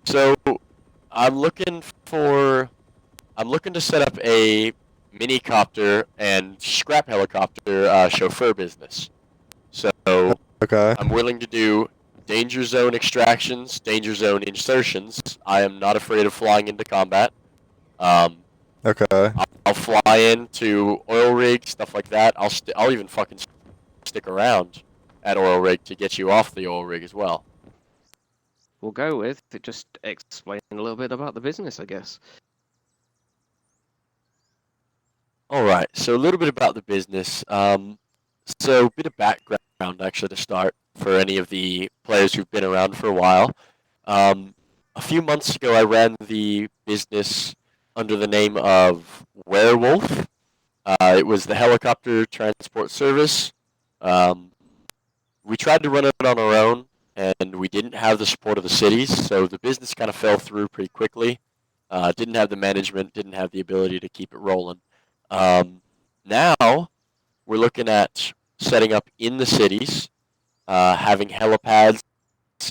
So I'm looking for I'm looking to set up a mini copter and scrap helicopter chauffeur business. So Okay. I'm willing to do danger zone extractions, danger zone insertions. I am not afraid of flying into combat. Um, Okay. I'll fly into oil rig stuff like that. I'll even fucking stick around at oil rig to get you off the oil rig as well. We'll go with just explain a little bit about the business, I guess. All right, so a little bit about the business. So a bit of background actually to start for any of the players who've been around for a while. Um, a few months ago, I ran the business under the name of Werewolf. It was the helicopter transport service. Um, we tried to run it on our own, and we didn't have the support of the cities, so the business kind of fell through pretty quickly. Didn't have the management, didn't have the ability to keep it rolling. Um, Now we're looking at setting up in the cities, having helipads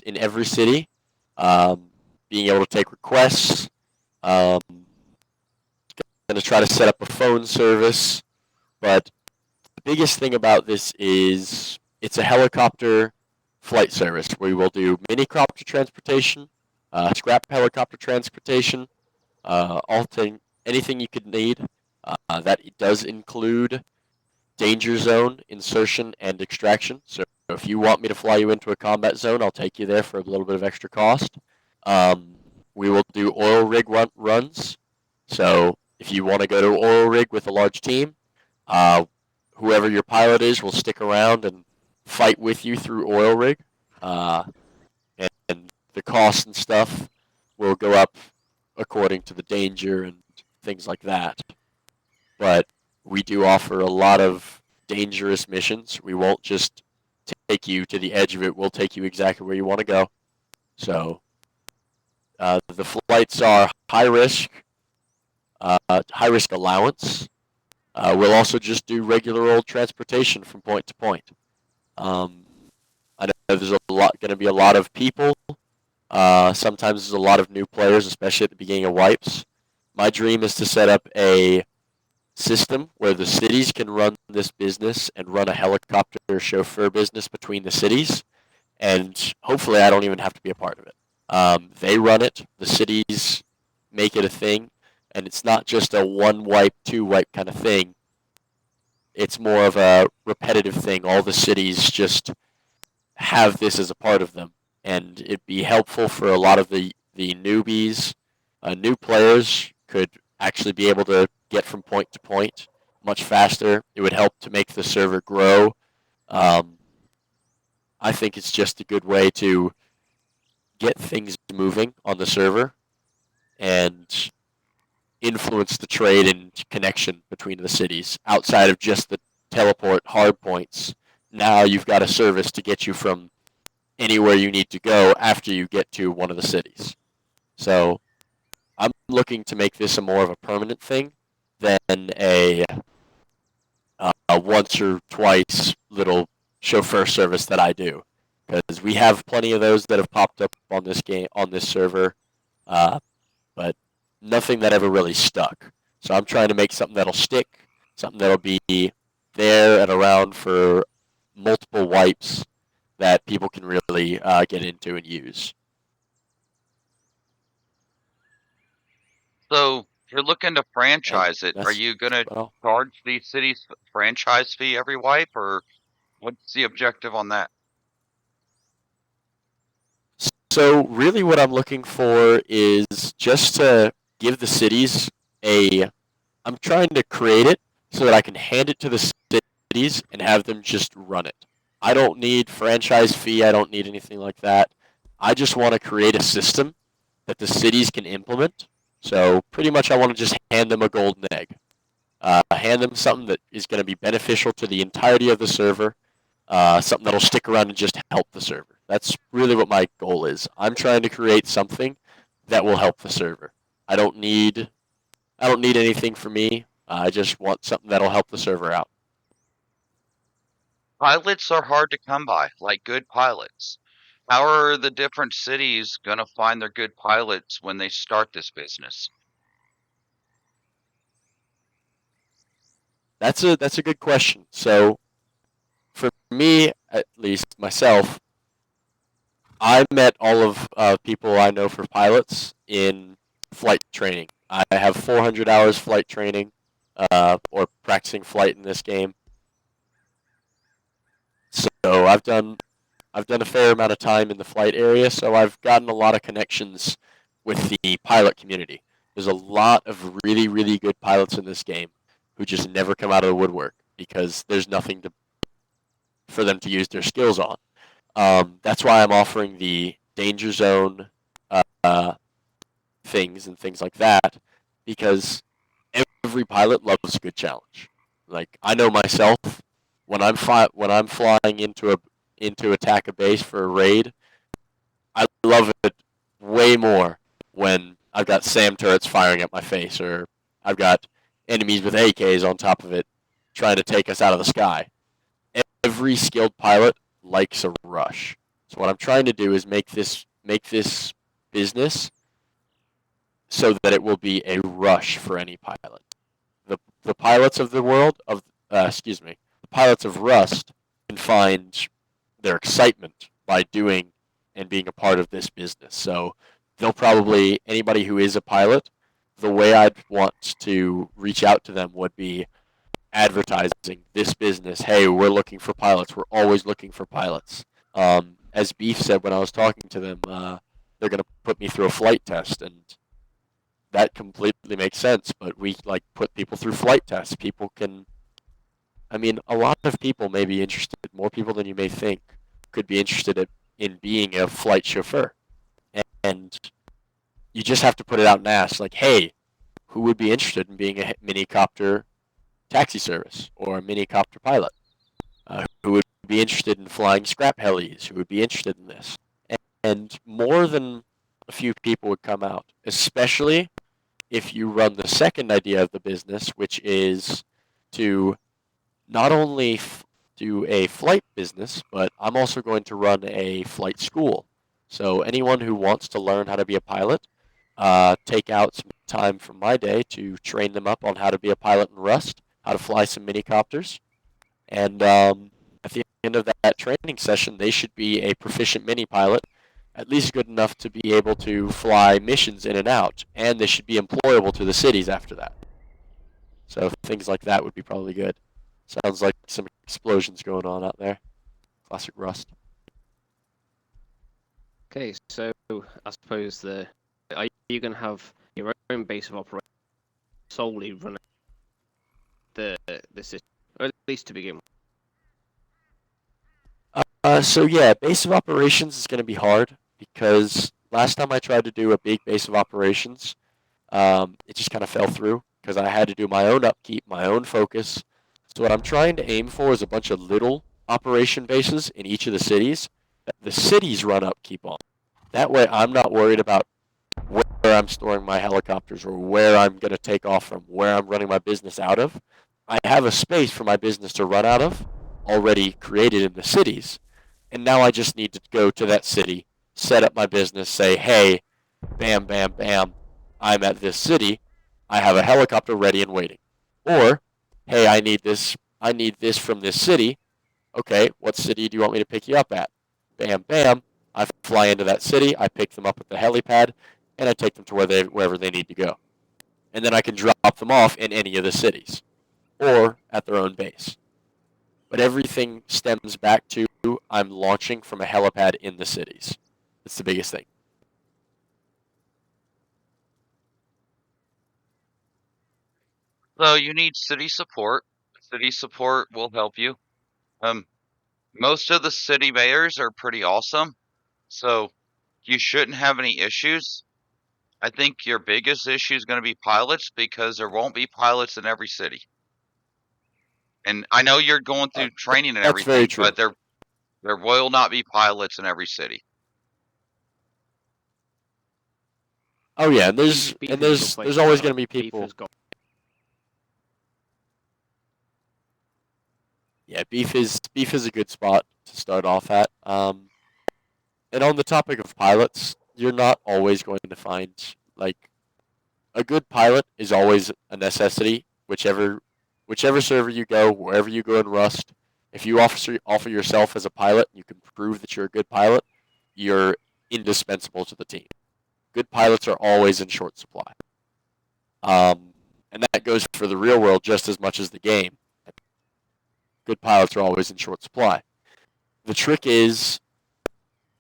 in every city, um, being able to take requests. Going to try to set up a phone service, but the biggest thing about this is it's a helicopter flight service. We will do mini copter transportation, scrap helicopter transportation, all thing, anything you could need. That does include danger zone insertion and extraction. So if you want me to fly you into a combat zone, I'll take you there for a little bit of extra cost. Um, we will do oil rig runs. So if you want to go to oil rig with a large team, uh, whoever your pilot is will stick around and fight with you through oil rig. Uh, and the cost and stuff will go up according to the danger and things like that. But we do offer a lot of dangerous missions. We won't just take you to the edge of it. We'll take you exactly where you want to go. So the flights are high risk allowance. We'll also just do regular old transportation from point to point. Um, I know there's going to be a lot of people. Sometimes there's a lot of new players, especially at the beginning of wipes. My dream is to set up a system where the cities can run this business and run a helicopter chauffeur business between the cities, and hopefully I don't even have to be a part of it. They run it, the cities make it a thing, and it's not just a one wipe, two wipe kind of thing. It's more of a repetitive thing. All the cities just have this as a part of them, and it'd be helpful for a lot of the newbies. New players could actually be able to get from point to point much faster. It would help to make the server grow. Um, I think it's just a good way to get things moving on the server and influence the trade and connection between the cities outside of just the teleport hard points. Now you've got a service to get you from anywhere you need to go after you get to one of the cities. So I'm looking to make this a more of a permanent thing than a once or twice little chauffeur service that I do, because we have plenty of those that have popped up on this server, uh, but nothing that ever really stuck. So I'm trying to make something that'll stick, something that'll be there and around for multiple wipes that people can really get into and use. So you're looking to And franchise it. Are that's you going to well, charge these cities franchise fee every wipe, or what's the objective on that? so really what I'm looking for is just to give the cities a I'm trying to create it so that I can hand it to the cities and have them just run it. I don't need franchise fee, I don't need anything like that. I just want to create a system that the cities can implement. So pretty much I want to just hand them a golden egg. Hand them something that is going to be beneficial to the entirety of the server, something that'll stick around and just help the server. That's really what my goal is. I'm trying to create something that will help the server. I don't need I don't need anything for me. I just want something that'll help the server out. Pilots are hard to come by, like good pilots. How are the different cities gonna find their good pilots when they start this business? That's a good question. So for me, at least myself, I met all of people I know for pilots in flight training. I have 400 hours flight training, or practicing flight in this game. So I've done a fair amount of time in the flight area, so I've gotten a lot of connections with the pilot community. There's a lot of really, really good pilots in this game who just never come out of the woodwork because there's nothing for them to use their skills on. That's why I'm offering the danger zone uh, things and things like that, because every pilot loves a good challenge. Like I know myself, when I'm flying into attack a base for a raid, I love it way more when I've got SAM turrets firing at my face, or I've got enemies with AKs on top of it trying to take us out of the sky. Every skilled pilot likes a rush. So what I'm trying to do is make this business so that it will be a rush for any pilot. The pilots of the world of the pilots of Rust can find their excitement by doing and being a part of this business. So they'll probably anybody who is a pilot, the way I'd want to reach out to them would be advertising this business. Hey, we're looking for pilots. We're always looking for pilots. As Beef said when I was talking to them, they're going to put me through a flight test, and that completely makes sense. But we like put people through flight tests. People can. I mean, a lot of people may be interested. More people than you may think could be interested in being a flight chauffeur, and you just have to put it out and ask, like, hey, who would be interested in being a minicopter taxi service or a minicopter pilot? Who would be interested in flying scrap helis? Who would be interested in this? And more than a few people would come out, especially if you run the second idea of the business, which is to not only do a flight business, but I'm also going to run a flight school. So anyone who wants to learn how to be a pilot, take out some time from my day to train them up on how to be a pilot in Rust, how to fly some minicopters, and at the end of that training session, they should be a proficient mini pilot, at least good enough to be able to fly missions in and out, and they should be employable to the cities after that. So things like that would be probably good. Sounds like some explosions going on out there. Classic Rust. Okay, so I suppose are you going to have your own base of operation solely running the system, or at least to begin with? So yeah, base of operations is going to be hard because last time I tried to do a big base of operations, it just kind of fell through because I had to do my own upkeep, my own focus. So what I'm trying to aim for is a bunch of little operation bases in each of the cities that the cities run upkeep on. That way, I'm not worried about where I'm storing my helicopters or where I'm going to take off from, where I'm running my business out of. I have a space for my business to run out of already created in the cities. And now I just need to go to that city, set up my business, say, hey, bam, bam, bam, I'm at this city. I have a helicopter ready and waiting. Or, hey, I need this from this city. Okay, what city do you want me to pick you up at? Bam, bam. I fly into that city, I pick them up at the helipad, and I take them to wherever they need to go. And then I can drop them off in any of the cities or at their own base. But everything stems back to I'm launching from a helipad in the cities. That's the biggest thing. So you need city support. City support will help you. Um, most of the city mayors are pretty awesome, so you shouldn't have any issues. I think your biggest issue is going to be pilots because there won't be pilots in every city. And I know you're going through training and That's very everything, true. but there will not be pilots in every city. Oh yeah, and Beef is your place there's to always start. going to be Beef people. has got Yeah, beef is a good spot to start off at. And on the topic of pilots, you're not always going to find like a good pilot is always a necessity. Whichever server you go, wherever you go in Rust, if you offer yourself as a pilot, you can prove that you're a good pilot. You're indispensable to the team. Good pilots are always in short supply. And that goes for the real world just as much as the game. Good pilots are always in short supply. The trick is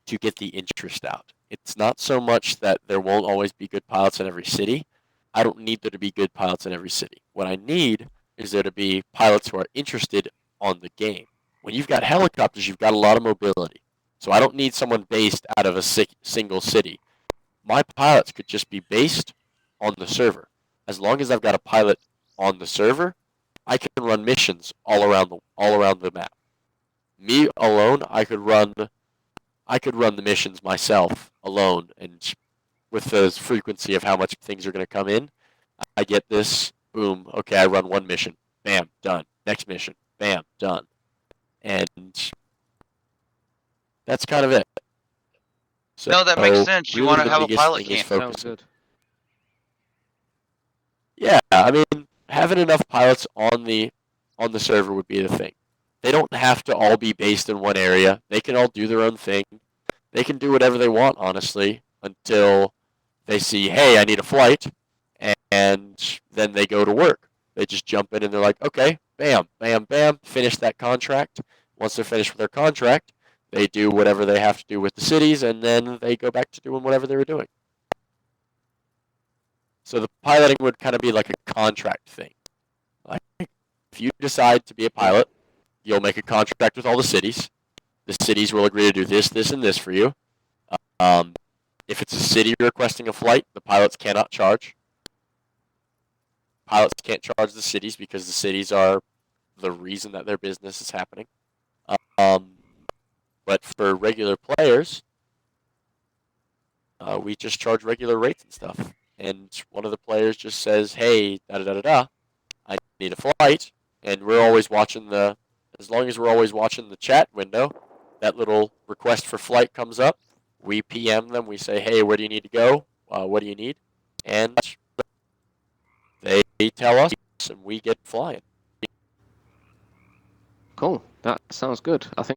to get the interest out. It's not so much that there won't always be good pilots in every city. I don't need there to be good pilots in every city. What I need is there to be pilots who are interested on the game. When you've got helicopters, you've got a lot of mobility. So I don't need someone based out of a single city. My pilots could just be based on the server. As long as I've got a pilot on the server, I can run missions all around the map. Me alone, I could run the missions myself alone, and with the frequency of how much things are going to come in, I get this, boom, okay, I run one mission, bam, done. Next mission, bam, done. And that's kind of it. So, No, that makes sense. You really want to the have a biggest pilot thing is camp. Sounds focusing. good. Yeah, I mean, having enough pilots on the server would be the thing. They don't have to all be based in one area. They can all do their own thing. They can do whatever they want, honestly, until they see, hey, I need a flight, and then they go to work. They just jump in and they're like, okay, bam, bam, bam, finish that contract. Once they're finished with their contract, they do whatever they have to do with the cities, and then they go back to doing whatever they were doing. So the piloting would kind of be like a contract thing. Like, if you decide to be a pilot, you'll make a contract with all the cities. The cities will agree to do this, this, and this for you. If it's a city requesting a flight, the pilots cannot charge. Pilots can't charge the cities because the cities are the reason that their business is happening. But for regular players, we just charge regular rates and stuff. And one of the players just says, hey, da-da-da-da-da, I need a flight. And we're always watching as long as we're always watching the chat window, that little request for flight comes up. We PM them. We say, hey, where do you need to go? What do you need? And they tell us, and we get flying. Cool. That sounds good. I think